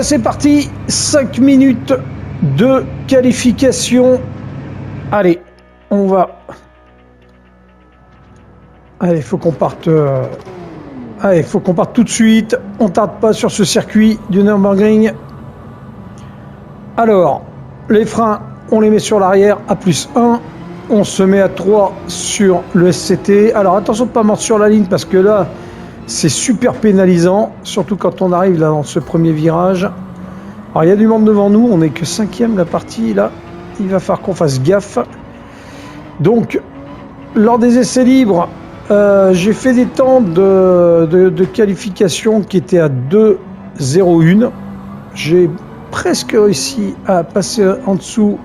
c'est parti, 5 minutes de qualification. Allez, on va... Allez, faut qu'on parte... Allez, faut qu'on parte tout de suite. On tarde pas sur ce circuit du Nürburgring. Alors, les freins, on les met sur l'arrière à +1. On se met à 3 sur le SCT. Alors, attention de ne pas mordre sur la ligne parce que là, c'est super pénalisant. Surtout quand on arrive là dans ce premier virage. Alors, il y a du monde devant nous. On n'est que 5e la partie. Là, il va falloir qu'on fasse gaffe. Donc, lors des essais libres, j'ai fait des temps de qualification qui étaient à 2,01. J'ai presque réussi à passer en dessous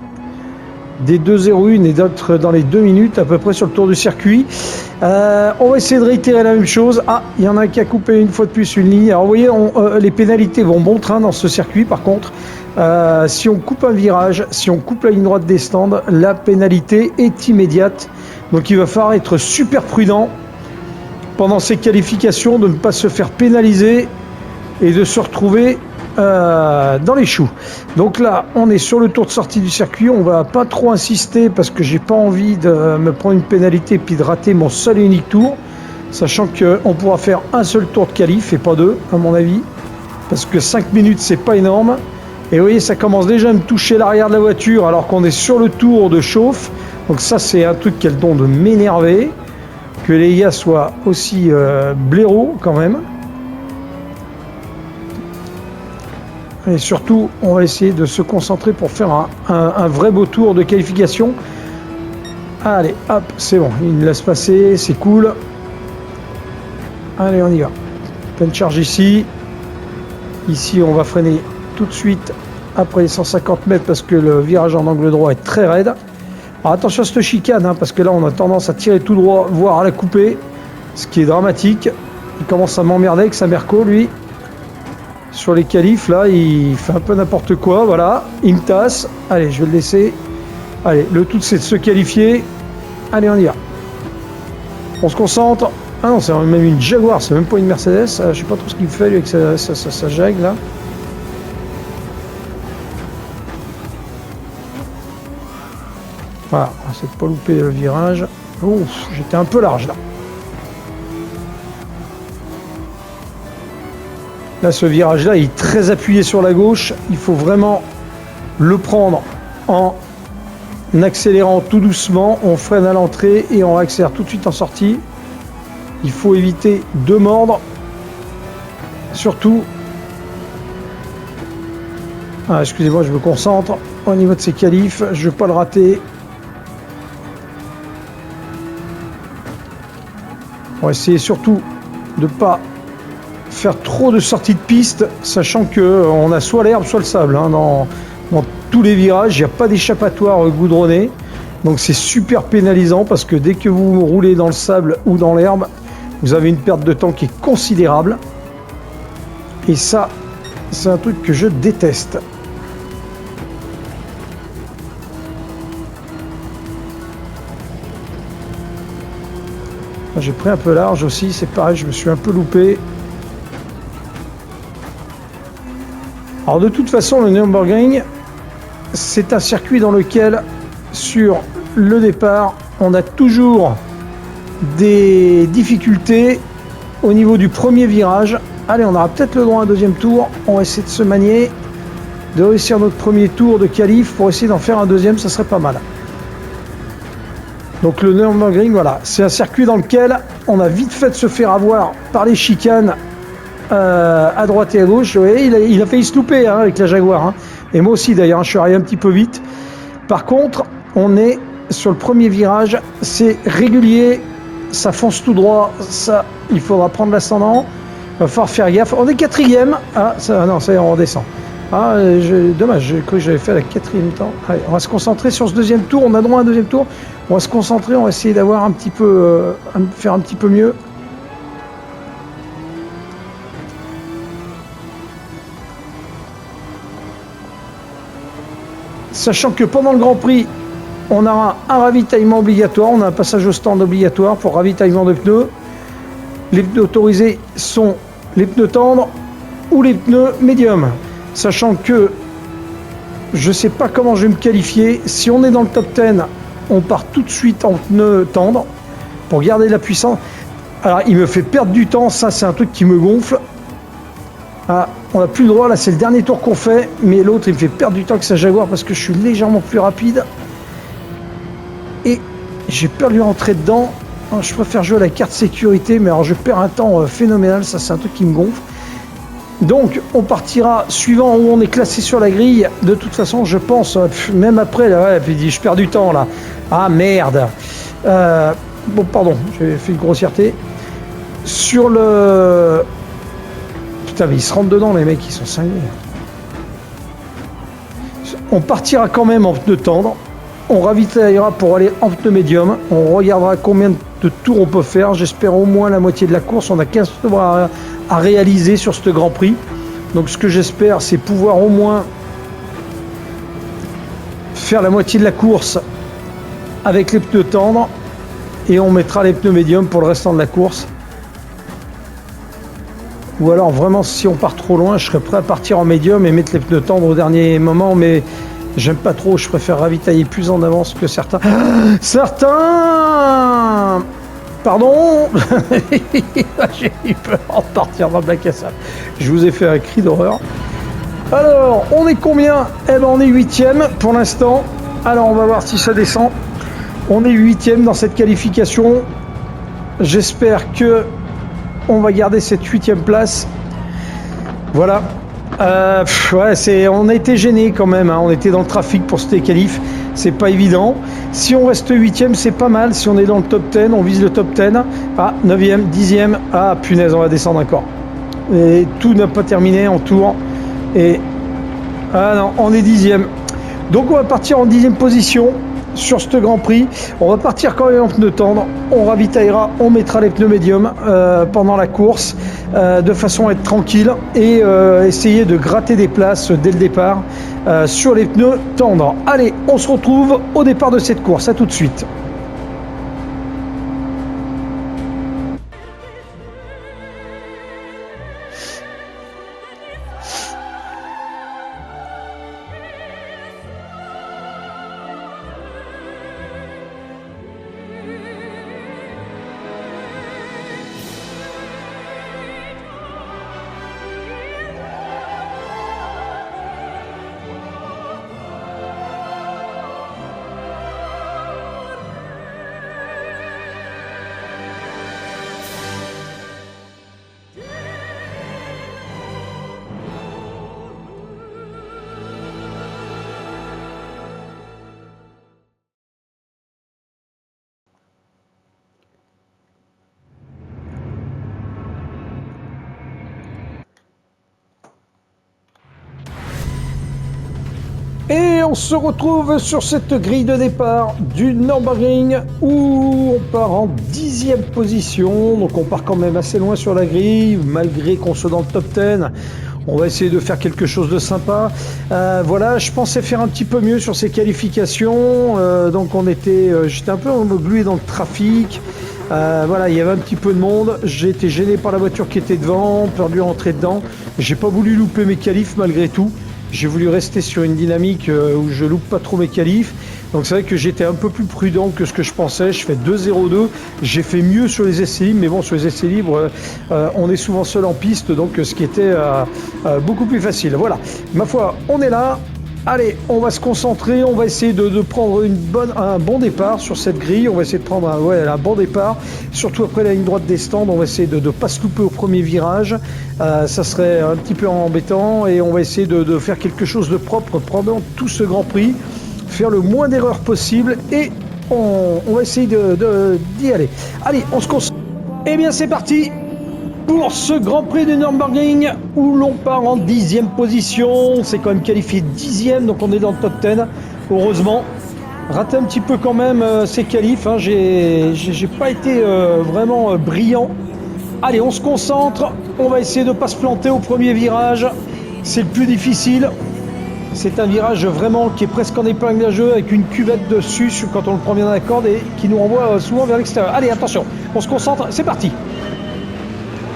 des 2,01 et d'autres dans les 2 minutes à peu près sur le tour du circuit. On va essayer de réitérer la même chose. Ah, il y en a qui a coupé une fois de plus une ligne. Alors vous voyez, les pénalités vont bon train dans ce circuit. Par contre, si on coupe un virage, si on coupe la ligne droite des stands, la pénalité est immédiate. Donc il va falloir être super prudent pendant ces qualifications, de ne pas se faire pénaliser et de se retrouver dans les choux. Donc là, on est sur le tour de sortie du circuit. On va pas trop insister parce que j'ai pas envie de me prendre une pénalité puis de rater mon seul et unique tour, sachant qu'on pourra faire un seul tour de qualif et pas deux, à mon avis, parce que 5 minutes, c'est pas énorme. Et vous voyez, ça commence déjà à me toucher l'arrière de la voiture alors qu'on est sur le tour de chauffe. Donc ça, c'est un truc qui a le don de m'énerver, que les gars soient aussi blaireaux quand même. Et surtout, on va essayer de se concentrer pour faire un vrai beau tour de qualification. Allez, hop, c'est bon, il me laisse passer, c'est cool. Allez, on y va. Pleine charge ici. Ici, on va freiner tout de suite après les 150 mètres parce que le virage en angle droit est très raide. Alors attention à cette chicane, hein, parce que là, on a tendance à tirer tout droit, voire à la couper, ce qui est dramatique. Il commence à m'emmerder avec sa Merco, lui. Sur les qualifs, là, il fait un peu n'importe quoi, voilà. Il me tasse. Allez, je vais le laisser. Allez, le tout, c'est de se qualifier. Allez, on y va. On se concentre. Ah non, c'est même une Jaguar, c'est même pas une Mercedes. Je sais pas trop ce qu'il fait, lui, avec sa Jag, là. Voilà, on essaie de pas louper le virage. Ouf, j'étais un peu large, là. Là, ce virage-là, il est très appuyé sur la gauche. Il faut vraiment le prendre en accélérant tout doucement. On freine à l'entrée et on accélère tout de suite en sortie. Il faut éviter de mordre. Surtout... Ah, excusez-moi, je me concentre au niveau de ces qualifs. Je ne veux pas le rater. On va essayer surtout de ne pas faire trop de sorties de piste, sachant qu'on a soit l'herbe, soit le sable. Hein, dans tous les virages, il n'y a pas d'échappatoire goudronné. Donc c'est super pénalisant parce que dès que vous roulez dans le sable ou dans l'herbe, vous avez une perte de temps qui est considérable. Et ça, c'est un truc que je déteste. J'ai pris un peu large aussi, c'est pareil, je me suis un peu loupé. Alors de toute façon, le Nürburgring, c'est un circuit dans lequel, sur le départ, on a toujours des difficultés au niveau du premier virage. Allez, on aura peut-être le droit à un deuxième tour. On va essayer de se manier, de réussir notre premier tour de qualif pour essayer d'en faire un deuxième, ça serait pas mal. Donc le Nürburgring, voilà, c'est un circuit dans lequel on a vite fait de se faire avoir par les chicanes à droite et à gauche. Vous voyez, il a failli se louper hein, avec la Jaguar. Hein. Et moi aussi d'ailleurs, je suis arrivé un petit peu vite. Par contre, on est sur le premier virage, c'est régulier, ça fonce tout droit, ça, il faudra prendre l'ascendant, il va falloir faire gaffe. On est 4e, ah ça, non, ça y est, on redescend. Ah, dommage, j'ai cru que j'avais fait la 4e temps. Allez, on va se concentrer sur ce deuxième tour, on a droit à un deuxième tour. On va se concentrer, on va essayer d'avoir un petit peu, faire un petit peu mieux. Sachant que pendant le Grand Prix, on aura un ravitaillement obligatoire, on a un passage au stand obligatoire pour ravitaillement de pneus. Les pneus autorisés sont les pneus tendres ou les pneus médiums. Sachant que je sais pas comment je vais me qualifier. Si on est dans le top 10, on part tout de suite en pneu tendre pour garder la puissance. Alors il me fait perdre du temps, ça c'est un truc qui me gonfle. Ah, on n'a plus le droit, là c'est le dernier tour qu'on fait, mais l'autre il me fait perdre du temps avec sa Jaguar parce que je suis légèrement plus rapide. Et j'ai peur de lui rentrer dedans. Je préfère jouer à la carte sécurité, mais alors je perds un temps phénoménal, ça c'est un truc qui me gonfle. Donc on partira suivant où on est classé sur la grille. De toute façon je pense, même après, là, ouais, puis je perds du temps là. Ah merde. Bon pardon, j'ai fait une grossièreté. Sur le... Putain mais ils se rentrent dedans les mecs, ils sont cinglés. On partira quand même en pneu tendre. On ravitaillera pour aller en pneu médium. On regardera combien de tours on peut faire. J'espère au moins la moitié de la course. On a 15 tours à réaliser sur ce Grand Prix. Donc ce que j'espère, c'est pouvoir au moins faire la moitié de la course avec les pneus tendres. Et on mettra les pneus médiums pour le restant de la course. Ou alors vraiment, si on part trop loin, je serais prêt à partir en médium et mettre les pneus tendres au dernier moment. Mais j'aime pas trop, je préfère ravitailler plus en avance que certains. Certains! Pardon. J'ai eu peur de partir dans le bac à sable. Je vous ai fait un cri d'horreur. Alors, on est combien? Eh ben, on est 8e pour l'instant. Alors, on va voir si ça descend. On est 8e dans cette qualification. J'espère que on va garder cette 8e place. Voilà. Ouais, on a été gêné quand même, hein. On était dans le trafic pour ce qualif, c'est pas évident. Si on reste 8e, c'est pas mal. Si on est dans le top 10, on vise le top 10. Ah, 9e, 10e. Ah, punaise, on va descendre encore. Et tout n'a pas terminé en tour. Et ah non, on est 10e. Donc on va partir en 10e position sur ce Grand Prix. On va partir quand même en pneus tendres. On ravitaillera, on mettra les pneus médiums pendant la course de façon à être tranquille et essayer de gratter des places dès le départ sur les pneus tendres. Allez, on se retrouve au départ de cette course. À tout de suite. Et on se retrouve sur cette grille de départ du Nürburgring où on part en 10e position. Donc on part quand même assez loin sur la grille, malgré qu'on soit dans le top 10. On va essayer de faire quelque chose de sympa. Voilà, je pensais faire un petit peu mieux sur ces qualifications. Donc j'étais un peu englué dans le trafic. Voilà, il y avait un petit peu de monde. J'ai été gêné par la voiture qui était devant, peur de rentrer dedans. J'ai pas voulu louper mes qualifs malgré tout. J'ai voulu rester sur une dynamique où je loupe pas trop mes qualifs. Donc c'est vrai que j'étais un peu plus prudent que ce que je pensais. Je fais 2,02. J'ai fait mieux sur les essais libres, mais bon, sur les essais libres, on est souvent seul en piste, donc ce qui était beaucoup plus facile. Voilà, ma foi, on est là. Allez, on va se concentrer, on va essayer de prendre un bon départ sur cette grille. On va essayer de prendre un bon départ, surtout après la ligne droite des stands. On va essayer de ne pas se louper au premier virage. Ça serait un petit peu embêtant et on va essayer de faire quelque chose de propre pendant tout ce Grand Prix, faire le moins d'erreurs possible et on va essayer d'y aller. Allez, on se concentre. Eh bien, c'est parti pour ce Grand Prix du Nürburgring où l'on part en 10e position. On s'est quand même qualifié 10e, donc on est dans le top 10. Heureusement, raté un petit peu quand même ces qualifs. Hein. J'ai pas été vraiment brillant. Allez, on se concentre. On va essayer de ne pas se planter au premier virage. C'est le plus difficile. C'est un virage vraiment qui est presque en épingle à jeu avec une cuvette dessus quand on le prend bien dans la corde et qui nous renvoie souvent vers l'extérieur. Allez, attention, on se concentre, c'est parti.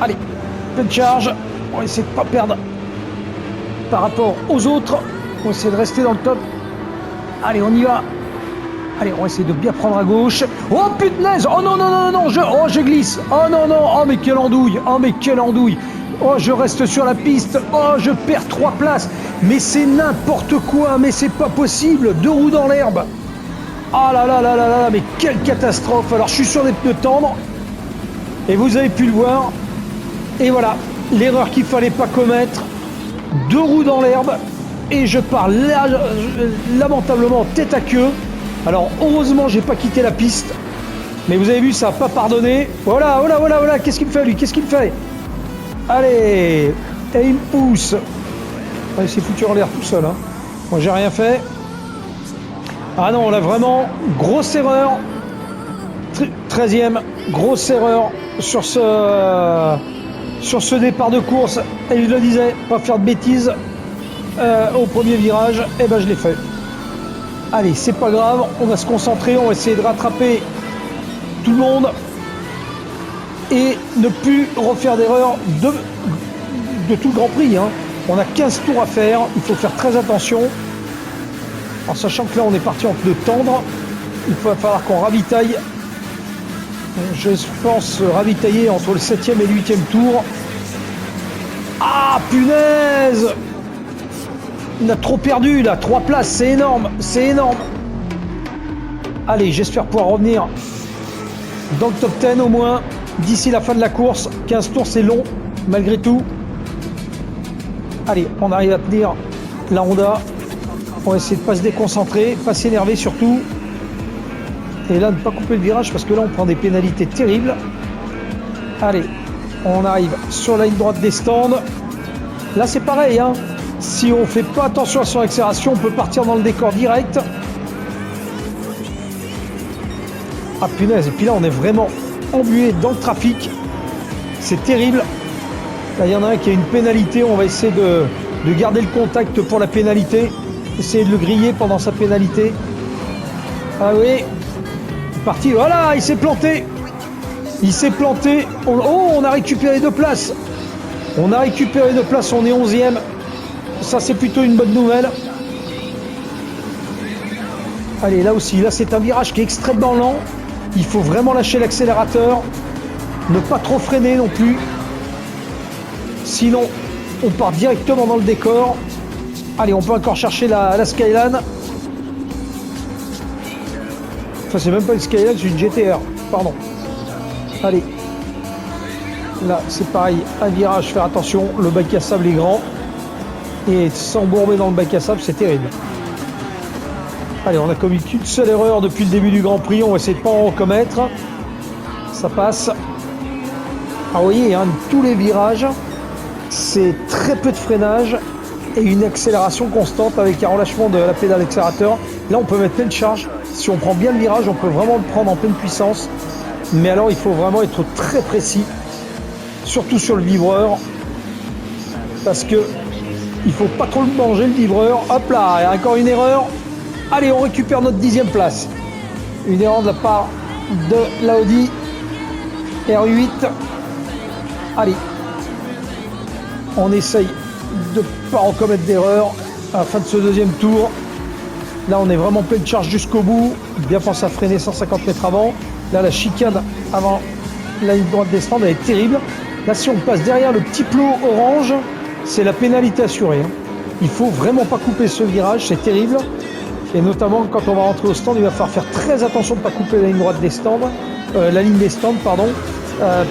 Allez, pleine charge. On va essayer de ne pas par rapport aux autres. On va essayer de rester dans le top. Allez, on y va. Allez, on va essayer de bien prendre à gauche. Oh punaise! Oh non, non, non, non, je glisse. Oh non, non, oh mais quelle andouille. Oh mais quelle andouille. Oh, je reste sur la piste. Oh, je perds 3 places. Mais c'est n'importe quoi. Mais c'est pas possible. 2 roues dans l'herbe. Ah là là là là là, mais quelle catastrophe. Alors, je suis sur des pneus tendres. Et vous avez pu le voir. Et voilà, l'erreur qu'il fallait pas commettre. 2 roues dans l'herbe. Et je pars lamentablement tête à queue. Alors, heureusement, j'ai pas quitté la piste. Mais vous avez vu, ça n'a pas pardonné. Voilà, voilà, voilà, voilà. Qu'est-ce qu'il me fait, lui? Qu'est-ce qu'il me fait? Allez, et il me pousse. Ouais, il s'est foutu en l'air tout seul. Hein. Moi, j'ai rien fait. Ah non, là, vraiment, grosse erreur. 13e, grosse erreur sur ce départ de course. Et je le disais, pas faire de bêtises au premier virage. Et ben, je l'ai fait. Allez, c'est pas grave. On va se concentrer. On va essayer de rattraper tout le monde. Et ne plus refaire d'erreur de tout le Grand Prix. Hein. On a 15 tours à faire, il faut faire très attention. En sachant que là on est parti en pneus tendres, il va falloir qu'on ravitaille. Je pense ravitailler entre le 7e et le 8e tour. Ah punaise! On a trop perdu là, 3 places, c'est énorme, c'est énorme. Allez, j'espère pouvoir revenir dans le top 10 au moins. D'ici la fin de la course, 15 tours c'est long, malgré tout. Allez, on arrive à tenir la Honda. On va essayer de ne pas se déconcentrer, pas s'énerver surtout. Et là, ne pas couper le virage parce que là, on prend des pénalités terribles. Allez, on arrive sur la ligne droite des stands. Là, c'est pareil, hein. Si on ne fait pas attention à son accélération, on peut partir dans le décor direct. Ah punaise, et puis là, on est vraiment embué dans le trafic, c'est terrible. Là il y en a un qui a une pénalité, on va essayer de garder le contact pour la pénalité, essayer de le griller pendant sa pénalité. Ah oui, parti, voilà, il s'est planté, on a récupéré 2 places, on est 11e, ça c'est plutôt une bonne nouvelle. Allez, là aussi, là c'est un virage qui est extrêmement lent. Il faut vraiment lâcher l'accélérateur, ne pas trop freiner non plus. Sinon, on part directement dans le décor. Allez, on peut encore chercher la Skyline. Enfin, c'est même pas une Skyline, c'est une GTR. Pardon. Allez. Là, c'est pareil. Un virage, faire attention. Le bac à sable est grand. Et s'embourber dans le bac à sable, c'est terrible. Allez, on a commis qu'une seule erreur depuis le début du Grand Prix. On va essayer de ne pas en commettre. Ça passe. Ah, vous voyez, hein, tous les virages, c'est très peu de freinage et une accélération constante avec un relâchement de la pédale accélérateur. Là, on peut mettre pleine charge. Si on prend bien le virage, on peut vraiment le prendre en pleine puissance. Mais alors, il faut vraiment être très précis, surtout sur le livreur, parce que il faut pas trop le manger, le livreur. Hop là, il y a encore une erreur. Allez, on récupère notre 10e place. Une erreur de la part de l'Audi R8. Allez, on essaye de ne pas en commettre d'erreur à la fin de ce 2e tour. Là, on est vraiment pleine charge jusqu'au bout. Bien penser à freiner 150 mètres avant. Là, la chicane avant la ligne droite des stands, elle est terrible. Là, si on passe derrière le petit plot orange, c'est la pénalité assurée. Hein. Il faut vraiment pas couper ce virage, c'est terrible. Et notamment quand on va rentrer au stand, il va falloir faire très attention de ne pas couper la ligne droite des stands,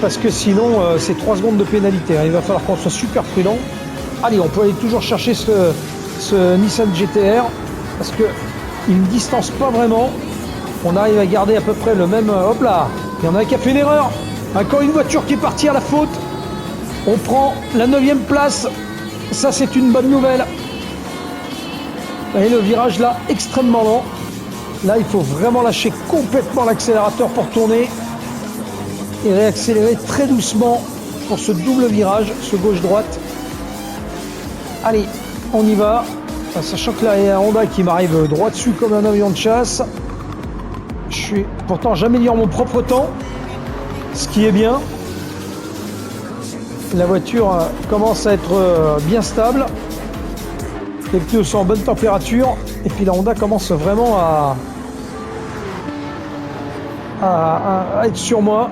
parce que sinon c'est 3 secondes de pénalité. Hein. Il va falloir qu'on soit super prudent. Allez, on peut aller toujours chercher ce Nissan GTR, parce qu'il ne distance pas vraiment. On arrive à garder à peu près le même... hop là, il y en a un qui a fait une erreur. Encore une voiture qui est partie à la faute. On prend la 9e place. Ça, c'est une bonne nouvelle. Et le virage là, extrêmement lent. Là, il faut vraiment lâcher complètement l'accélérateur pour tourner et réaccélérer très doucement pour ce double virage, ce gauche-droite. Allez, on y va. Sachant que là, il y a un Honda qui m'arrive droit dessus comme un avion de chasse. Pourtant, j'améliore mon propre temps, ce qui est bien. La voiture commence à être bien stable. Les pneus sont en bonne température. Et puis la Honda commence vraiment à être sur moi.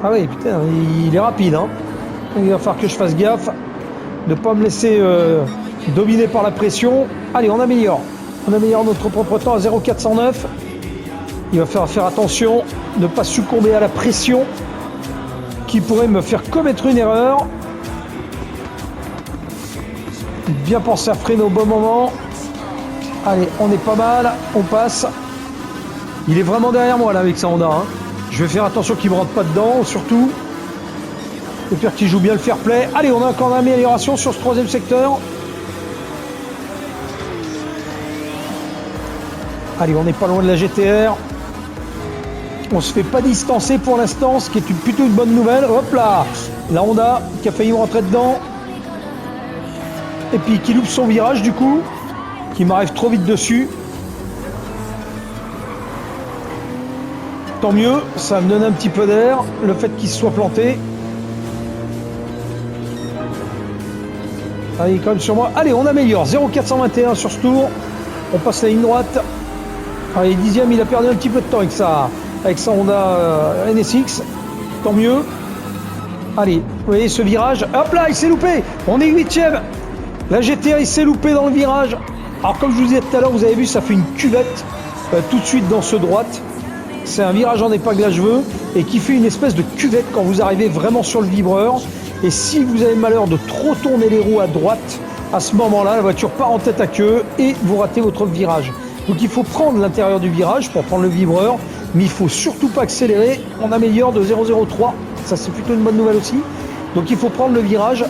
Ah oui, putain, il est rapide. Hein. Il va falloir que je fasse gaffe. Ne pas me laisser dominer par la pression. Allez, on améliore. On améliore notre propre temps à 0,409. Il va falloir faire attention. Ne pas succomber à la pression qui pourrait me faire commettre une erreur. Bien penser à freiner au bon moment. Allez, on est pas mal. On passe. Il est vraiment derrière moi là avec sa Honda. Hein. Je vais faire attention qu'il ne me rentre pas dedans, surtout. J'espère qu'il joue bien le fair play. Allez, on a encore une amélioration sur ce troisième secteur. Allez, on n'est pas loin de la GTR. On se fait pas distancer pour l'instant, ce qui est plutôt une bonne nouvelle. Hop là, la Honda qui a failli me rentrer dedans. Et puis qui loupe son virage du coup, qui m'arrive trop vite dessus. Tant mieux, ça me donne un petit peu d'air, le fait qu'il se soit planté. Allez, quand même sur moi. Allez, on améliore. 0,421 sur ce tour. On passe la ligne droite. Allez, dixième, il a perdu un petit peu de temps avec sa Honda NSX. Tant mieux. Allez, vous voyez ce virage. Hop là, il s'est loupé. On est huitième. La GTR, il s'est loupé dans le virage. Alors, comme je vous disais tout à l'heure, vous avez vu, ça fait une cuvette tout de suite dans ce droite. C'est un virage en épingle à cheveux et qui fait une espèce de cuvette quand vous arrivez vraiment sur le vibreur. Et si vous avez le malheur de trop tourner les roues à droite, à ce moment-là, la voiture part en tête à queue et vous ratez votre virage. Donc il faut prendre l'intérieur du virage pour prendre le vibreur, mais il ne faut surtout pas accélérer. On améliore de 0,03, ça c'est plutôt une bonne nouvelle aussi. Donc il faut prendre le virage,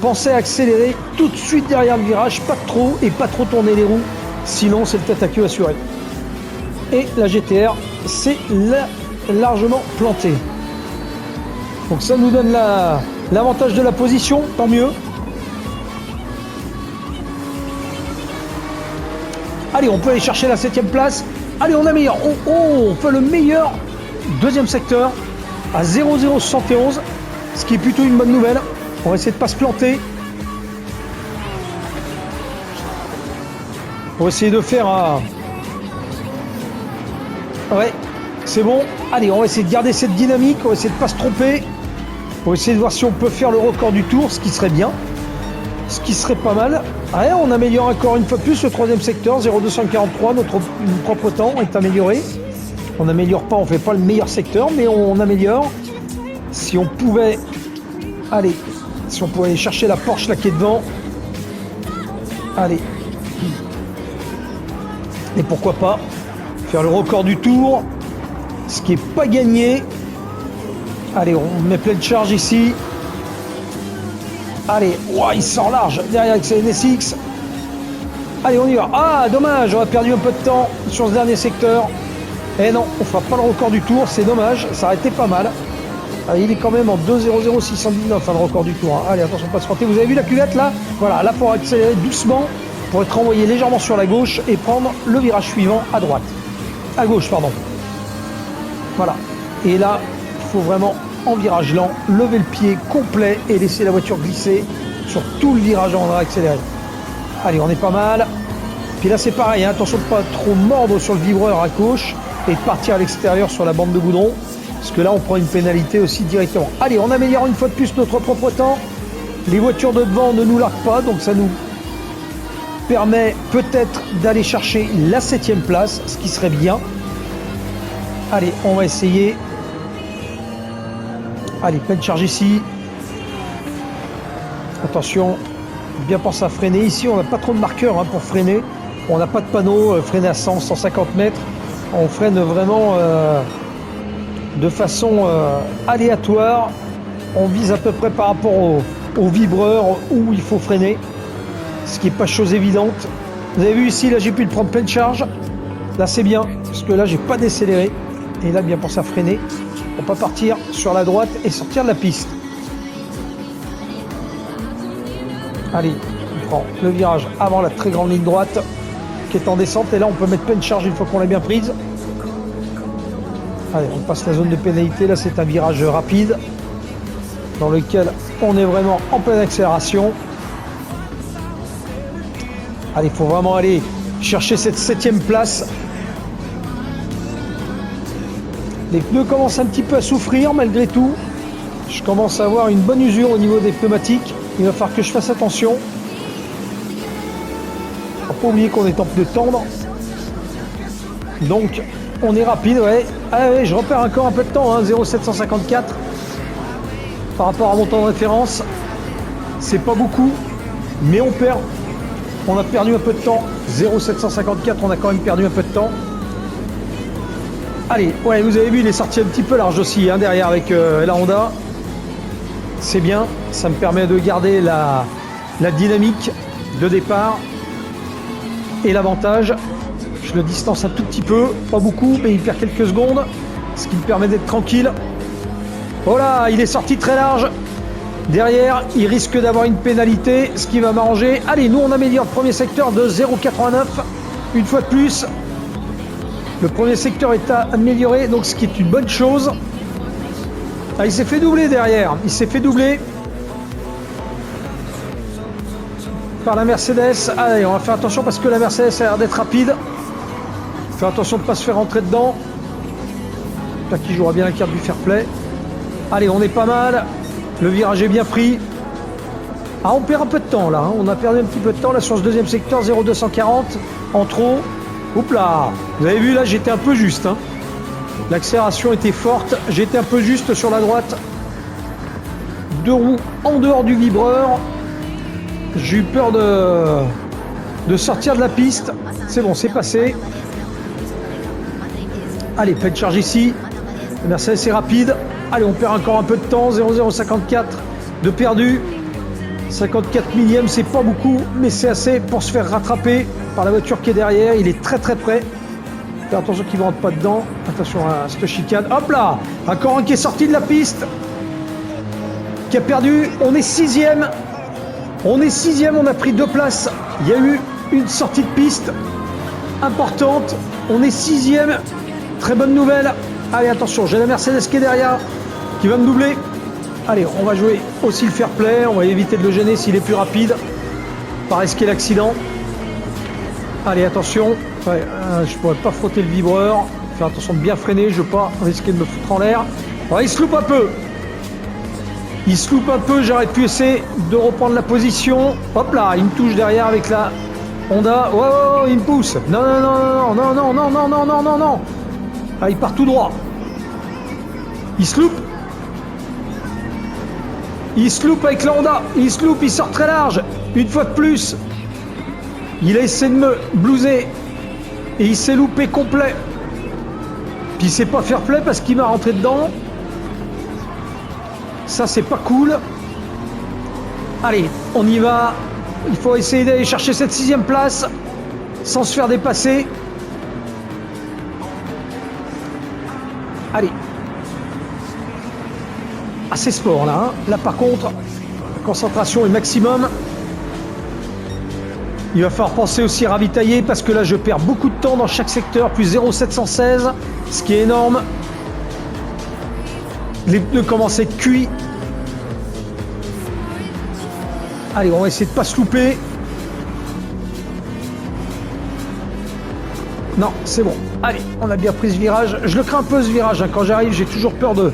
pensez à accélérer tout de suite derrière le virage, pas trop et pas trop tourner les roues, sinon c'est le tête à queue assuré. Et la GTR, c'est largement planté. Donc ça nous donne l'avantage de la position, tant mieux. Allez, on peut aller chercher la 7e place. Allez, on améliore. On fait le meilleur deuxième secteur à 0,071, ce qui est plutôt une bonne nouvelle. On va essayer de ne pas se planter. On va essayer de faire un... Ouais, c'est bon. Allez, on va essayer de garder cette dynamique. On va essayer de ne pas se tromper. On va essayer de voir si on peut faire le record du tour, ce qui serait bien. Ce qui serait pas mal. Ouais, on améliore encore une fois plus le troisième secteur, 0,243. Notre propre temps est amélioré. On n'améliore pas, on ne fait pas le meilleur secteur, mais on améliore. Si on pouvait... Allez, si on pouvait aller chercher la Porsche là qui est devant. Allez. Et pourquoi pas faire le record du tour, ce qui n'est pas gagné. Allez, on met pleine charge ici. Allez, wow, il sort large derrière avec sa NSX. Allez, on y va. Ah, dommage, on a perdu un peu de temps sur ce dernier secteur. Eh non, on ne fera pas le record du tour, c'est dommage, ça aurait été pas mal. Allez, il est quand même en 2,00619, le record du tour. Hein. Allez, attention, pas se frotter. Vous avez vu la cuvette là? Voilà, là, il faut accélérer doucement pour être envoyé légèrement sur la gauche et prendre le virage suivant à droite. À gauche, pardon. Voilà. Et là, il faut vraiment, en virage lent, lever le pied complet et laisser la voiture glisser sur tout le virage en accéléré. Allez, on est pas mal. Puis là, c'est pareil, hein, attention de ne pas trop mordre sur le vibreur à gauche et de partir à l'extérieur sur la bande de goudron. Parce que là, on prend une pénalité aussi directement. Allez, on améliore une fois de plus notre propre temps. Les voitures de devant ne nous larguent pas, donc ça nous permet peut-être d'aller chercher la 7e place, ce qui serait bien. Allez, on va essayer. Allez, pleine charge ici. Attention, bien penser à freiner. Ici, on n'a pas trop de marqueurs hein, pour freiner. On n'a pas de panneau, freiner à 100, 150 mètres. On freine vraiment de façon aléatoire. On vise à peu près par rapport au vibreur où il faut freiner. Ce qui n'est pas chose évidente. Vous avez vu ici, là j'ai pu le prendre pleine charge. Là c'est bien, parce que là j'ai pas décéléré. Et là bien penser à freiner pour pas partir sur la droite et sortir de la piste. Allez, on prend le virage avant la très grande ligne droite qui est en descente. Et là on peut mettre pleine charge une fois qu'on l'a bien prise. Allez, on passe la zone de pénalité. Là c'est un virage rapide dans lequel on est vraiment en pleine accélération. Allez, il faut vraiment aller chercher cette 7e place. Les pneus commencent un petit peu à souffrir malgré tout. Je commence à avoir une bonne usure au niveau des pneumatiques. Il va falloir que je fasse attention. Faut pas oublier qu'on est en pneus tendres. Donc on est rapide, ouais. Ah ouais, je repère encore un peu de temps, hein, 0,754 par rapport à mon temps de référence. C'est pas beaucoup, mais on perd. On a perdu un peu de temps. 0,754, on a quand même perdu un peu de temps. Allez, ouais, vous avez vu, il est sorti un petit peu large aussi, hein, derrière avec la Honda. C'est bien, ça me permet de garder la dynamique de départ. Et l'avantage, je le distance un tout petit peu, pas beaucoup, mais il perd quelques secondes, ce qui me permet d'être tranquille. Voilà, il est sorti très large. Derrière, il risque d'avoir une pénalité, ce qui va m'arranger. Allez, nous on améliore le premier secteur de 0,89. Une fois de plus, le premier secteur est amélioré, donc ce qui est une bonne chose. Ah, il s'est fait doubler derrière, il s'est fait doubler par la Mercedes. Allez, on va faire attention parce que la Mercedes a l'air d'être rapide. Faire attention de ne pas se faire rentrer dedans. Là qui jouera bien la carte du fair play. Allez, on est pas mal. Le virage est bien pris. Ah, on perd un peu de temps là, hein. On a perdu un petit peu de temps là sur ce deuxième secteur, 0,240 en trop. Oups là, vous avez vu là, j'étais un peu juste, hein. L'accélération était forte, j'étais un peu juste sur la droite. Deux roues en dehors du vibreur. J'ai eu peur de sortir de la piste. C'est bon, c'est passé. Allez, pleine charge ici. La Mercedes est rapide. Allez, on perd encore un peu de temps. 0,054 de perdu. 54 millièmes, c'est pas beaucoup, mais c'est assez pour se faire rattraper par la voiture qui est derrière. Il est très très près. Fais attention qu'il ne rentre pas dedans. Attention à cette chicane. Hop là, encore un qui est sorti de la piste. Qui a perdu. On est 6e. On est 6e, on a pris 2 places. Il y a eu une sortie de piste importante. On est 6e. Très bonne nouvelle. Allez, attention, j'ai la Mercedes qui est derrière, qui va me doubler. Allez, on va jouer aussi le fair play. On va éviter de le gêner s'il est plus rapide. Pas risquer l'accident. Allez, attention. Ouais, je pourrais pas frotter le vibreur. Faire attention de bien freiner. Je veux pas risquer de me foutre en l'air. Il se loupe un peu. Il se loupe un peu. J'aurais pu essayer de reprendre la position. Hop là, il me touche derrière avec la Honda. Oh, il me pousse. Non, non, non, non, non, non, non, non, non, non, non. Ah, il part tout droit. Il se loupe. Il se loupe avec la Honda. Il se loupe, il sort très large. Une fois de plus. Il a essayé de me blouser. Et il s'est loupé complet. Puis il sait pas fair play parce qu'il m'a rentré dedans. Ça, c'est pas cool. Allez, on y va. Il faut essayer d'aller chercher cette 6e place sans se faire dépasser. Allez. Ah, c'est sport là, hein. Là par contre, la concentration est maximum. Il va falloir penser aussi à ravitailler parce que là je perds beaucoup de temps dans chaque secteur, plus 0,716, ce qui est énorme. Les pneus commencent à être cuits. Allez, on va essayer de ne pas se louper. Non, c'est bon. Allez, on a bien pris ce virage. Je le crains un peu ce virage, hein. Quand j'arrive, j'ai toujours peur de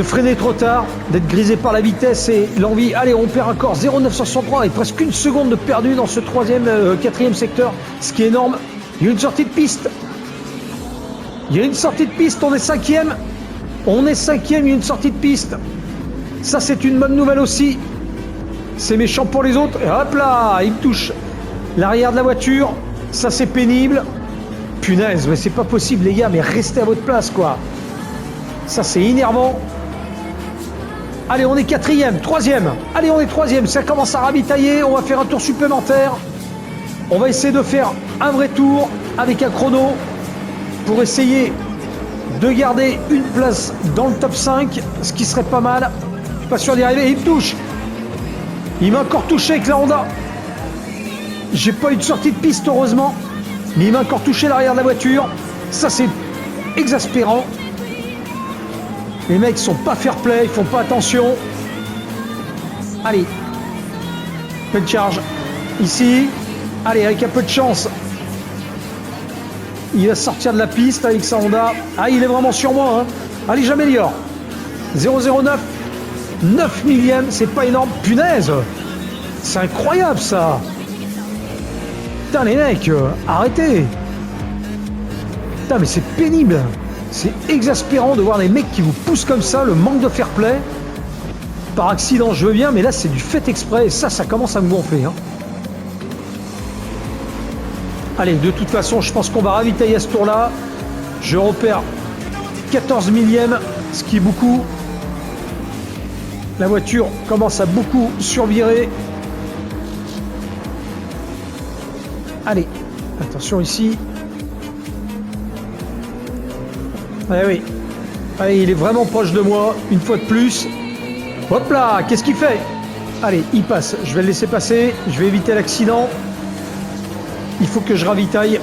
freiner trop tard, d'être grisé par la vitesse et l'envie. Allez, on perd encore 0,963 et presque une seconde de perdu dans ce 4e secteur, ce qui est énorme. Il y a une sortie de piste. Il y a une sortie de piste, on est 5e. On est 5e, il y a une sortie de piste. Ça, c'est une bonne nouvelle aussi. C'est méchant pour les autres. Et hop là, il me touche l'arrière de la voiture. Ça, c'est pénible. Punaise, mais c'est pas possible, les gars, mais restez à votre place, quoi. Ça, c'est énervant. Allez, on est 4e, 3e. Allez, on est 3e. Ça commence à ravitailler. On va faire un tour supplémentaire. On va essayer de faire un vrai tour avec un chrono pour essayer de garder une place dans le top 5, ce qui serait pas mal. Je suis pas sûr d'y arriver. Il me touche. Il m'a encore touché avec la Honda. J'ai pas eu de sortie de piste, heureusement. Mais il m'a encore touché l'arrière de la voiture. Ça, c'est exaspérant. Les mecs sont pas fair play, ils font pas attention. Allez. Pleine charge. Ici. Allez, avec un peu de chance, il va sortir de la piste avec sa Honda. Ah, il est vraiment sur moi. Hein. Allez, j'améliore. 009, 9 millièmes, c'est pas énorme. Punaise, c'est incroyable ça. Putain, les mecs, arrêtez. Putain, mais c'est pénible. C'est exaspérant de voir des mecs qui vous poussent comme ça, le manque de fair play. Par accident, je veux bien, mais là, c'est du fait exprès. Et ça commence à me gonfler. Hein. Allez, de toute façon, je pense qu'on va ravitailler à ce tour-là. Je repère 14 millièmes, ce qui est beaucoup. La voiture commence à beaucoup survirer. Allez, attention ici. Oui. Allez, il est vraiment proche de moi, une fois de plus. Hop là, qu'est-ce qu'il fait? Allez, il passe. Je vais le laisser passer. Je vais éviter l'accident. Il faut que je ravitaille.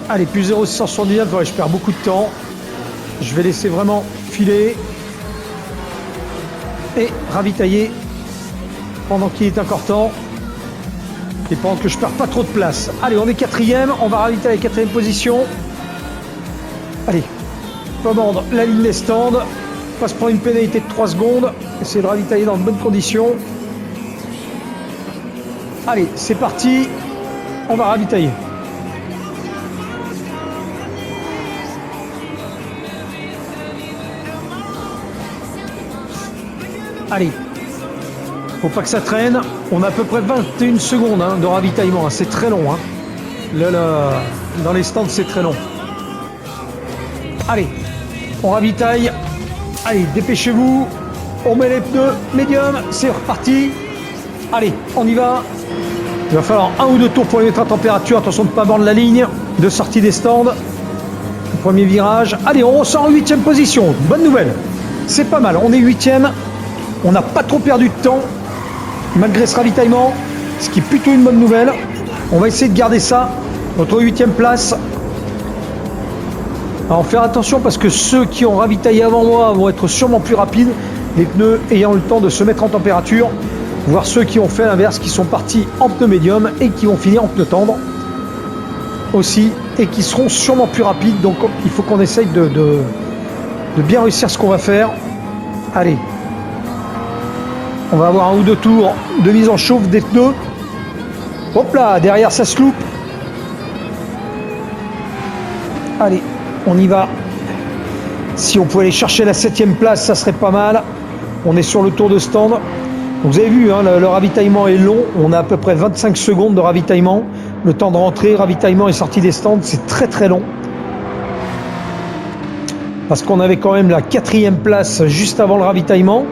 Allez, plus 0,679. Ouais, je perds beaucoup de temps. Je vais laisser vraiment filer. Et ravitailler pendant qu'il est encore temps. Et pendant que je perds pas trop de place. Allez, on est 4e. On va ravitailler à la 4e position. Allez, commande la ligne des stands. On va se prendre une pénalité de 3 secondes. Essayer de ravitailler dans de bonnes conditions. Allez, c'est parti. On va ravitailler. Allez, faut pas que ça traîne. On a à peu près 21 secondes hein, de ravitaillement. Hein. C'est très long. Hein. Là, dans les stands, c'est très long. Allez, on ravitaille. Allez, dépêchez-vous. On met les pneus médium. C'est reparti. Allez, on y va. Il va falloir 1 ou 2 tours pour les mettre à température. Attention de ne pas mordre la ligne de sortie des stands. Le premier virage. Allez, on ressort en 8e position. Bonne nouvelle. C'est pas mal. On est 8e. On n'a pas trop perdu de temps, malgré ce ravitaillement, ce qui est plutôt une bonne nouvelle. On va essayer de garder ça, notre 8e place. Alors, faire attention parce que ceux qui ont ravitaillé avant moi vont être sûrement plus rapides, les pneus ayant le temps de se mettre en température, voire ceux qui ont fait l'inverse, qui sont partis en pneu médium et qui vont finir en pneu tendre aussi, et qui seront sûrement plus rapides. Donc il faut qu'on essaye de bien réussir ce qu'on va faire. Allez. On va avoir 1 ou 2 tours de mise en chauffe des pneus. Hop là, derrière ça se loupe. Allez, on y va. Si on pouvait aller chercher la 7e place, ça serait pas mal. On est sur le tour de stand. Vous avez vu, hein, le ravitaillement est long. On a à peu près 25 secondes de ravitaillement. Le temps de rentrer, ravitaillement et sortie des stands, c'est très très long. Parce qu'on avait quand même la 4e place juste avant le ravitaillement.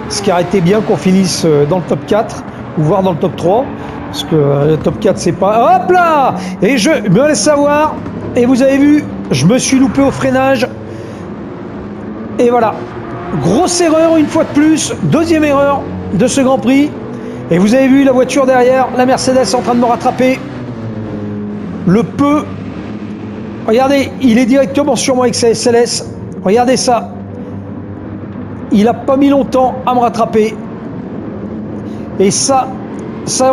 Ce qui aurait été bien qu'on finisse dans le top 4 ou voire dans le top 3 parce que le top 4 c'est pas... Hop là. Et je me laisse savoir, et vous avez vu, je me suis loupé au freinage et voilà, grosse erreur une fois de plus, 2e erreur de ce Grand Prix. Et vous avez vu la voiture derrière, la Mercedes en train de me rattraper. Le peu, regardez, il est directement sur moi avec sa SLS, regardez ça. Il n'a pas mis longtemps à me rattraper. Et ça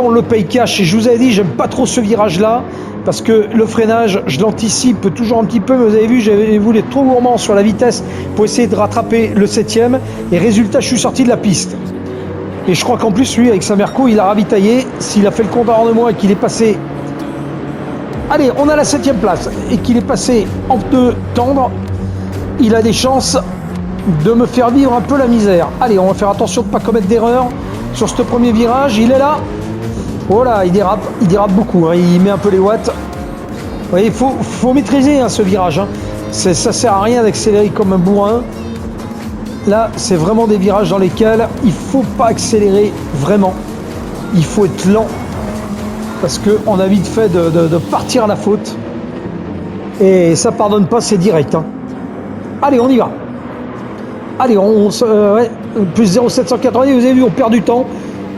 on le paye cash. Et je vous avais dit, j'aime pas trop ce virage-là. Parce que le freinage, je l'anticipe toujours un petit peu. Mais vous avez vu, j'avais voulu être trop gourmand sur la vitesse pour essayer de rattraper le 7e. Et résultat, je suis sorti de la piste. Et je crois qu'en plus, lui, avec sa Merco, il a ravitaillé. S'il a fait le compte en de moi et qu'il est passé... Allez, on a la 7e place. Et qu'il est passé en pneu tendre, il a des chances de me faire vivre un peu la misère. Allez, on va faire attention de ne pas commettre d'erreur sur ce premier virage. Il est là. Voilà, il dérape beaucoup. Hein. Il met un peu les watts. Vous voyez, il faut maîtriser hein, ce virage. Hein. Ça sert à rien d'accélérer comme un bourrin. Là, c'est vraiment des virages dans lesquels il ne faut pas accélérer vraiment. Il faut être lent parce qu'on a vite fait de partir à la faute. Et ça pardonne pas, c'est direct. Hein. Allez, on y va. Allez, ouais, plus 0,790, vous avez vu, on perd du temps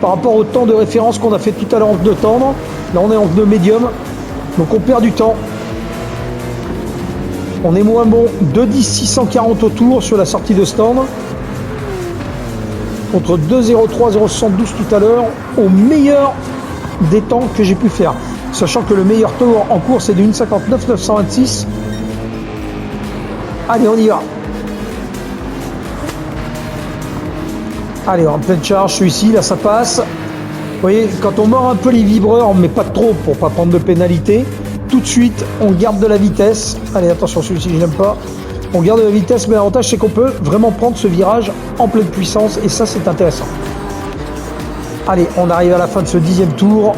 par rapport au temps de référence qu'on a fait tout à l'heure en pneu tendre. Là, on est en pneu médium, donc on perd du temps. On est moins bon, 2,10,640 au tour sur la sortie de stand. Contre 2,03,072 tout à l'heure, au meilleur des temps que j'ai pu faire. sachant que le meilleur tour en course est de 1,59 926. Allez, on y va. Allez, en pleine charge, celui-ci, là, ça passe. Vous voyez, quand on mord un peu les vibreurs, mais pas trop pour pas prendre de pénalité, tout de suite, on garde de la vitesse. Allez, attention, celui-ci, je n'aime pas. On garde de la vitesse, mais l'avantage, c'est qu'on peut vraiment prendre ce virage en pleine puissance, et ça, c'est intéressant. Allez, on arrive à la fin de ce 10e tour.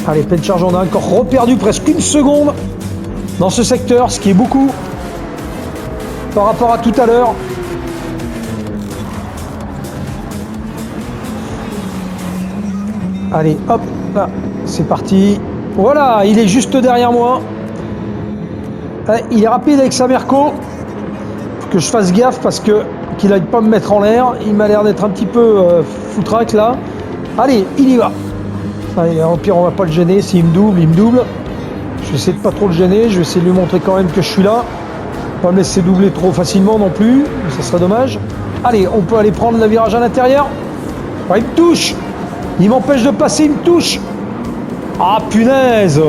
Allez, pleine charge, on a encore reperdu presque une seconde dans ce secteur, ce qui est beaucoup par rapport à tout à l'heure. Allez, hop, là, c'est parti. Voilà, il est juste derrière moi. Il est rapide avec sa Merco. Faut que je fasse gaffe parce que qu'il n'aille pas me mettre en l'air. Il m'a l'air d'être un petit peu foutraque là. Allez, il y va. Allez, au pire, on va pas le gêner. S'il me double, il me double. Je vais essayer de pas trop le gêner. Je vais essayer de lui montrer quand même que je suis là. Pas me laisser doubler trop facilement non plus. Ça serait dommage. Allez, on peut aller prendre le virage à l'intérieur. Oh, il me touche. Il m'empêche de passer, il me touche. Ah, punaise.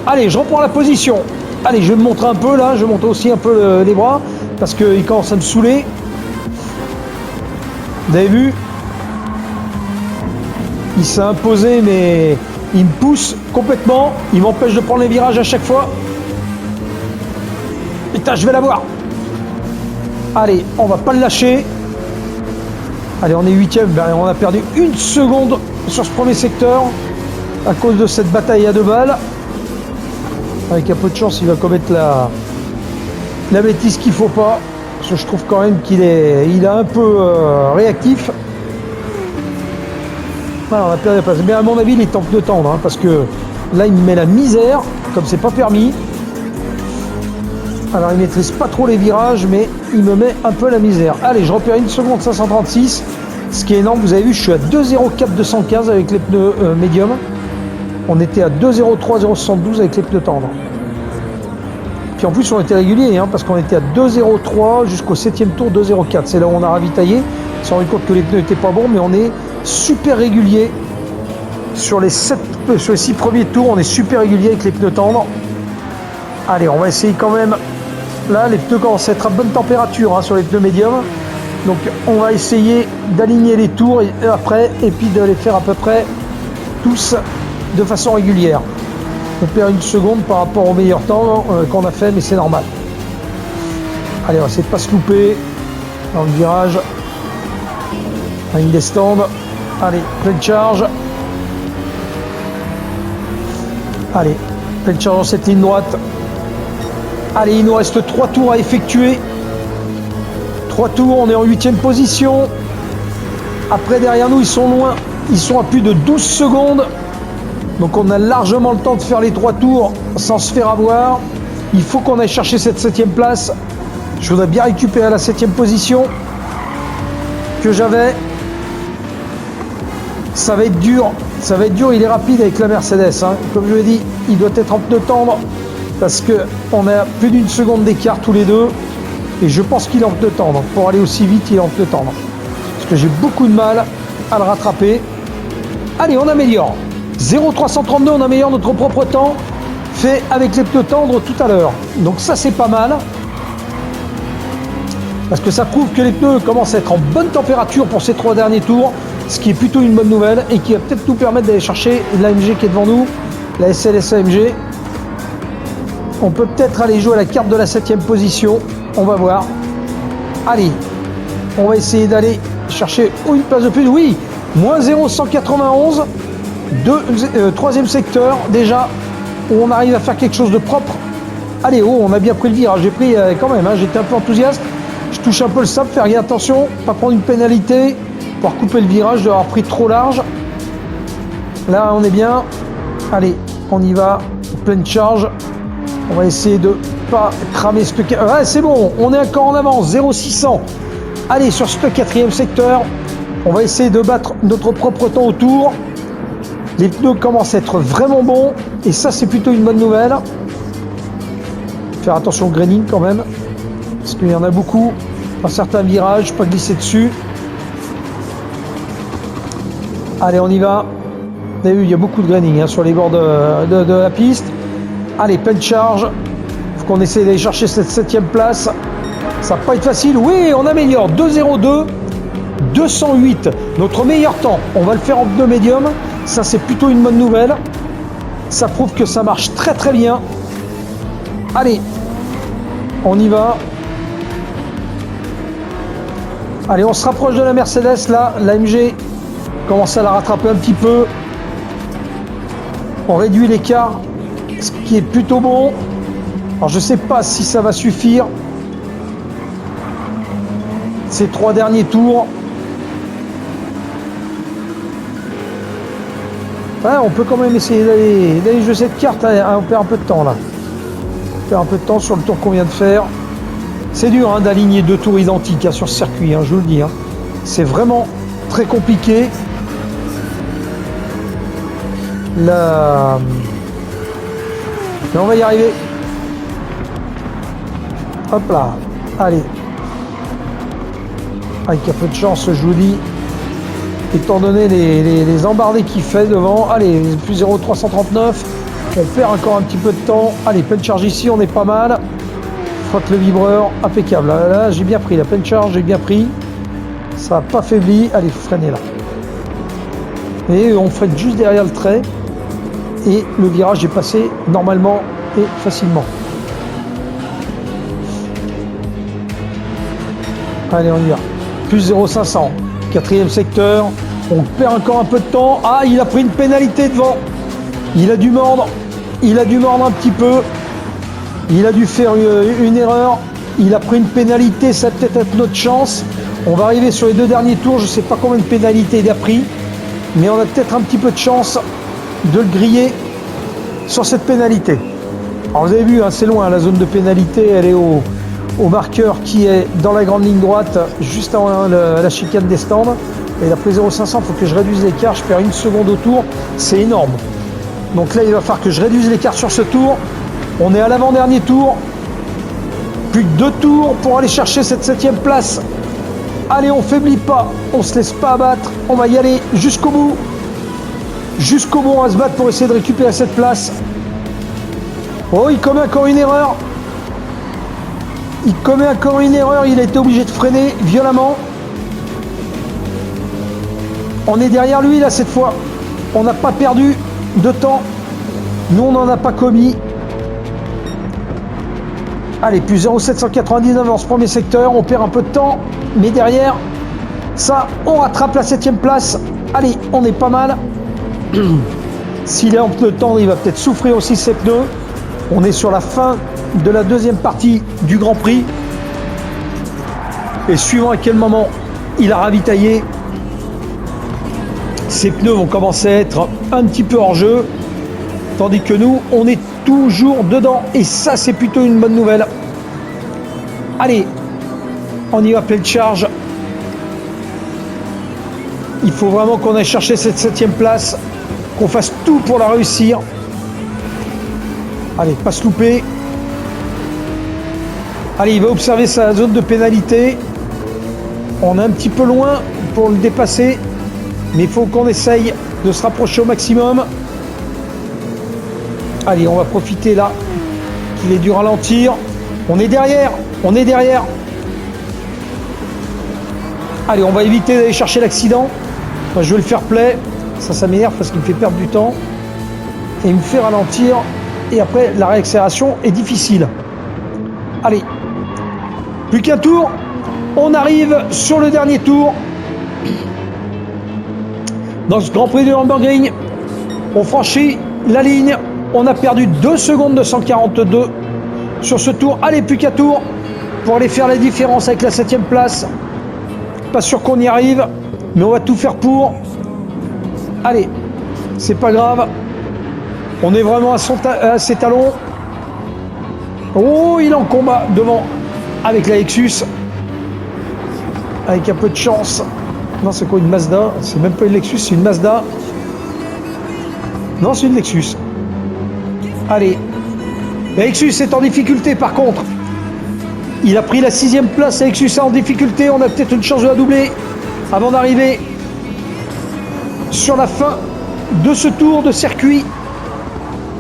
Allez, je reprends la position. Allez, je vais me montrer un peu là. Je vais monter aussi un peu les bras parce qu'il commence à me saouler. Vous avez vu? Il s'est imposé, mais il me pousse complètement. Il m'empêche de prendre les virages à chaque fois. Putain, je vais l'avoir. Allez, on va pas le lâcher. Allez, on est 8e. Ben, on a perdu une seconde sur ce premier secteur à cause de cette bataille à 2 balles. Avec un peu de chance, il va commettre la bêtise qu'il faut pas. Parce que je trouve quand même qu'il est un peu réactif. Voilà, on a perdu la place. Mais à mon avis, il est temps de tendre. Hein, parce que là, il me met la misère. Comme c'est pas permis. Alors, il maîtrise pas trop les virages. Mais il me met un peu la misère. Allez, je repère 1 seconde 536. Ce qui est énorme. Vous avez vu, je suis à 2,04 215 avec les pneus médium. On était à 2,03 072 avec les pneus tendres. Puis en plus, on était régulier, hein, parce qu'on était à 2,03 jusqu'au 7e tour, 2,04. C'est là où on a ravitaillé. On s'est rendu compte que les pneus n'étaient pas bons, mais on est super régulier. Sur les 6 premiers tours, on est super régulier avec les pneus tendres. Allez, on va essayer quand même. Là, les pneus commencent à être à bonne température hein, sur les pneus médiums. Donc, on va essayer d'aligner les tours après, et puis de les faire à peu près tous de façon régulière. On perd 1 seconde par rapport au meilleur temps qu'on a fait, mais c'est normal. Allez, on va essayer de ne pas se louper dans le virage. La ligne des stands. Allez, pleine charge. Allez, pleine charge dans cette ligne droite. Allez, il nous reste 3 tours à effectuer. 3 tours, on est en 8e position. Après, derrière nous, ils sont loin. Ils sont à plus de 12 secondes. Donc on a largement le temps de faire les 3 tours sans se faire avoir. Il faut qu'on aille chercher cette 7e place. Je voudrais bien récupérer la 7e position que j'avais. Ça va être dur. Ça va être dur. Il est rapide avec la Mercedes. Hein. Comme je l'ai dit, il doit être en pneu tendre parce qu'on a plus d'1 seconde d'écart tous les deux. Et je pense qu'il est en pneu tendre. Pour aller aussi vite, il est en pneu tendre. Parce que j'ai beaucoup de mal à le rattraper. Allez, on améliore. 0,332, on améliore notre propre temps fait avec les pneus tendres tout à l'heure. Donc ça, c'est pas mal. Parce que ça prouve que les pneus commencent à être en bonne température pour ces 3 derniers tours. Ce qui est plutôt une bonne nouvelle et qui va peut-être nous permettre d'aller chercher l'AMG qui est devant nous. La SLS AMG. On peut peut-être aller jouer à la carte de la 7e position. On va voir. Allez, on va essayer d'aller chercher une place de plus. Oui, moins 0,191. 3e secteur déjà où on arrive à faire quelque chose de propre. Allez, oh, on a bien pris le virage. J'ai pris quand même, hein, j'étais un peu enthousiaste. Je touche un peu le sable, faire attention, pas prendre une pénalité pour couper le virage, d'avoir pris trop large. Là, on est bien. Allez, on y va, pleine charge. On va essayer de pas cramer ce... Ouais, c'est bon, on est encore en avance, 0,600. Allez, sur ce 4e secteur, on va essayer de battre notre propre temps autour. Les pneus commencent à être vraiment bons et ça, c'est plutôt une bonne nouvelle. Faire attention au graining quand même, parce qu'il y en a beaucoup. Dans certains virages, pas glisser dessus. Allez, on y va. Vous avez vu, il y a beaucoup de graining hein, sur les bords de la piste. Allez, pleine charge. Il faut qu'on essaie d'aller chercher cette 7e place. Ça va pas être facile. Oui, on améliore. 2,02. 208. Notre meilleur temps. On va le faire en pneu médium. Ça, c'est plutôt une bonne nouvelle. Ça prouve que ça marche très très bien. Allez, on y va. Allez, on se rapproche de la Mercedes là. L'AMG commence à la rattraper un petit peu. On réduit l'écart, ce qui est plutôt bon. Alors je ne sais pas si ça va suffire. Ces 3 derniers tours. Ouais, on peut quand même essayer d'aller jouer cette carte. On perd un peu de temps là. On perd un peu de temps sur le tour qu'on vient de faire. C'est dur hein, d'aligner 2 tours identiques hein, sur ce circuit, hein, je vous le dis. Hein. C'est vraiment très compliqué. Là... Mais on va y arriver. Hop là. Allez. Avec un peu de chance, je vous dis. Étant donné les embardées qu'il fait devant. Allez, plus 0,339. On perd encore un petit peu de temps. Allez, pleine charge ici, on est pas mal. Frotte le vibreur, impeccable. Là, j'ai bien pris la pleine charge, j'ai bien pris. Ça n'a pas faibli. Allez, freinez là. Et on freine juste derrière le trait. Et le virage est passé normalement et facilement. Allez, on y va. Plus 0,500. 4e secteur. On perd encore un peu de temps. Ah, il a pris une pénalité devant. Il a dû mordre. Il a dû mordre un petit peu. Il a dû faire une erreur. Il a pris une pénalité. Ça va peut-être être notre chance. On va arriver sur les 2 derniers tours. Je ne sais pas combien de pénalités il a pris. Mais on a peut-être un petit peu de chance de le griller sur cette pénalité. Alors vous avez vu, hein, c'est loin, la zone de pénalité, elle est au marqueur qui est dans la grande ligne droite, juste avant la chicane des stands. Et d'après 0,500, il faut que je réduise l'écart, je perds 1 seconde au tour, c'est énorme. Donc là, il va falloir que je réduise l'écart sur ce tour. On est à l'avant-dernier tour. Plus que 2 tours pour aller chercher cette 7e place. Allez, on faiblit pas, on se laisse pas abattre, on va y aller jusqu'au bout. Jusqu'au bout, on va se battre pour essayer de récupérer cette place. Oh, il commet encore une erreur. Il commet encore une erreur, il a été obligé de freiner violemment. On est derrière lui là cette fois. On n'a pas perdu de temps. Nous, on n'en a pas commis. Allez, plus 0,799 dans ce premier secteur. On perd un peu de temps. Mais derrière, ça, on rattrape la 7e place. Allez, on est pas mal. S'il est en pneu tendre, il va peut-être souffrir aussi ses pneus. On est sur la fin de la 2e partie du Grand Prix. Et suivant à quel moment il a ravitaillé, ses pneus vont commencer à être un petit peu hors jeu. Tandis que nous, on est toujours dedans. Et ça, c'est plutôt une bonne nouvelle. Allez, on y va pleine charge. Il faut vraiment qu'on aille chercher cette 7e place. Qu'on fasse tout pour la réussir. Allez, pas se louper. Allez, il va observer sa zone de pénalité. On est un petit peu loin pour le dépasser. Mais il faut qu'on essaye de se rapprocher au maximum. Allez, on va profiter là qu'il ait dû ralentir. On est derrière. On est derrière. Allez, on va éviter d'aller chercher l'accident. Enfin, je vais le faire play. Ça m'énerve parce qu'il me fait perdre du temps. Et il me fait ralentir. Et après, la réaccélération est difficile. Allez. Plus qu'un tour. On arrive sur le dernier tour. Dans ce Grand Prix de Nürburgring, on franchit la ligne. On a perdu 2 secondes 242 sur ce tour. Allez, plus qu'un tour pour aller faire la différence avec la 7e place. Pas sûr qu'on y arrive, mais on va tout faire pour. Allez, c'est pas grave. On est vraiment à ses talons. Oh, il est en combat devant avec la Lexus. Avec un peu de chance. Non, c'est quoi une Mazda? C'est même pas une Lexus, c'est une Mazda. Non, c'est une Lexus. Allez. La Lexus est en difficulté par contre. Il a pris la 6e place. La Lexus est en difficulté. On a peut-être une chance de la doubler avant d'arriver sur la fin de ce tour de circuit.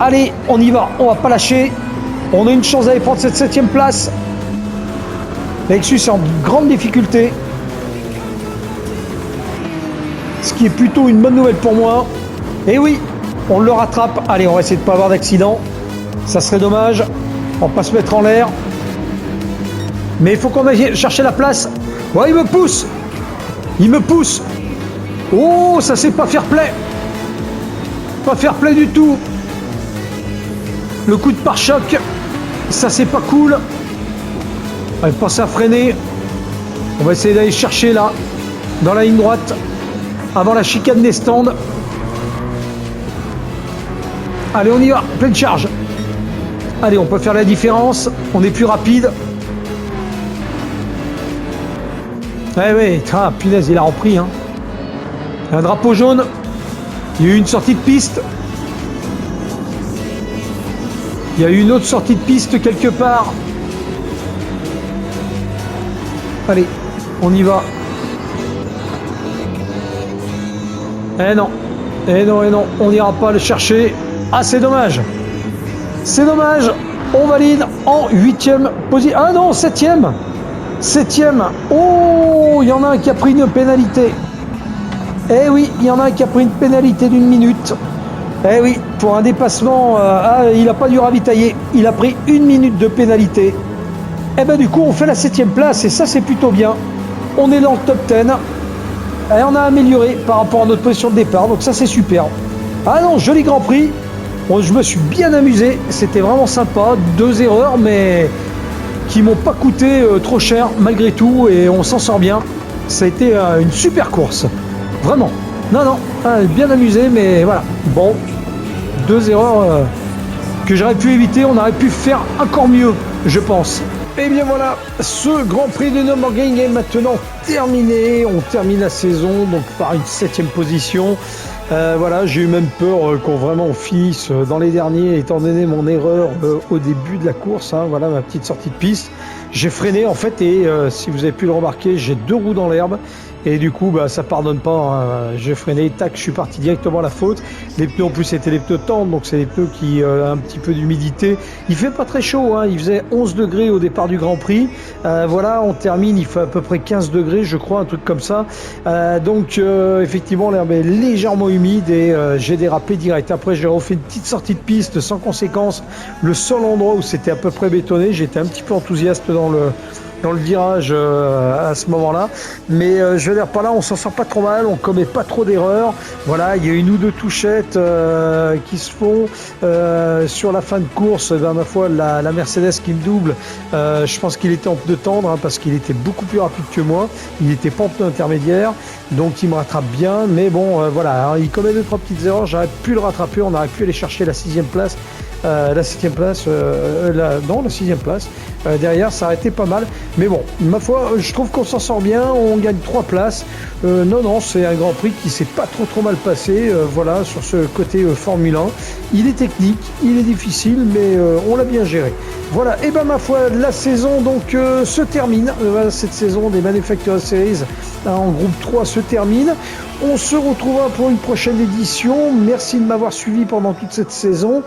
Allez, on y va, on va pas lâcher. On a une chance d'aller prendre cette 7e place. Lexus est en grande difficulté. Ce qui est plutôt une bonne nouvelle pour moi. Et oui, on le rattrape. Allez, on va essayer de ne pas avoir d'accident. Ça serait dommage. On va pas se mettre en l'air. Mais il faut qu'on aille chercher la place. Ouais, il me pousse. Il me pousse. Oh, ça c'est pas fair play. Pas fair play du tout. Le coup de pare-choc. Ça c'est pas cool. Allez, pensez à freiner. On va essayer d'aller chercher là. Dans la ligne droite. Avant la chicane des stands. Allez, on y va. Pleine charge. Allez, on peut faire la différence. On est plus rapide. Ouais, ah, punaise, il a repris. Hein. Un drapeau jaune. Il y a eu une sortie de piste. Il y a eu une autre sortie de piste quelque part. Allez, on y va. Eh non, on n'ira pas le chercher. Ah, c'est dommage. C'est dommage. On valide en 8e position. Ah non, 7e. 7e. Oh, il y en a un qui a pris une pénalité. Eh oui, il y en a un qui a pris une pénalité d'1 minute. Eh oui, pour un dépassement, il n'a pas dû ravitailler. Il a pris 1 minute de pénalité. Eh ben du coup, on fait la 7e place et ça, c'est plutôt bien. On est dans le top 10. Et on a amélioré par rapport à notre position de départ, donc ça c'est super. Ah non, joli Grand Prix. Bon, je me suis bien amusé, c'était vraiment sympa. 2 erreurs, mais qui m'ont pas coûté trop cher malgré tout, et on s'en sort bien. Ça a été une super course, vraiment. Non, bien amusé, mais voilà. Bon, 2 erreurs que j'aurais pu éviter, on aurait pu faire encore mieux, je pense. Et bien voilà, ce Grand Prix de Nürburgring est maintenant terminé. On termine la saison donc par une 7e position. Voilà, j'ai eu même peur qu'on vraiment finisse dans les derniers, étant donné mon erreur au début de la course. Hein, voilà ma petite sortie de piste. J'ai freiné en fait et si vous avez pu le remarquer, j'ai 2 roues dans l'herbe. Et du coup, ça pardonne pas. Hein. J'ai freiné, tac, je suis parti directement à la faute. Les pneus en plus c'était des pneus tendres, donc c'est des pneus qui ont un petit peu d'humidité. Il fait pas très chaud, hein. Il faisait 11 degrés au départ du Grand Prix. Voilà, on termine, il fait à peu près 15 degrés, je crois, un truc comme ça. Donc effectivement, l'herbe est légèrement humide et j'ai dérapé direct. Après, j'ai refait une petite sortie de piste sans conséquence. Le seul endroit où c'était à peu près bétonné, j'étais un petit peu enthousiaste dans le virage à ce moment-là, mais je veux dire par là on s'en sort pas trop mal, on commet pas trop d'erreurs. Voilà, il y a 1 ou 2 touchettes qui se font sur la fin de course. Ma foi, la Mercedes qui me double, je pense qu'il était en pneu tendre hein, parce qu'il était beaucoup plus rapide que moi, il était pas en pneu intermédiaire, donc il me rattrape bien, mais bon voilà, hein, il commet 2-3 petites erreurs. J'aurais pu le rattraper, on aurait pu aller chercher la 6e place. La 7e place, la 6e place. Derrière, ça aurait été pas mal. Mais bon, ma foi, je trouve qu'on s'en sort bien. On gagne 3 places. Non, c'est un Grand Prix qui s'est pas trop mal passé. Voilà, sur ce côté Formule 1. Il est technique, il est difficile, mais on l'a bien géré. Voilà, et ma foi, la saison donc se termine. Cette saison des Manufacturer Series en groupe 3 se termine. On se retrouvera pour une prochaine édition. Merci de m'avoir suivi pendant toute cette saison.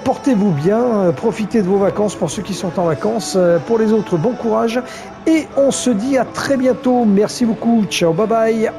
Portez-vous bien, profitez de vos vacances pour ceux qui sont en vacances. Pour les autres, bon courage. Et on se dit à très bientôt. Merci beaucoup. Ciao, bye bye.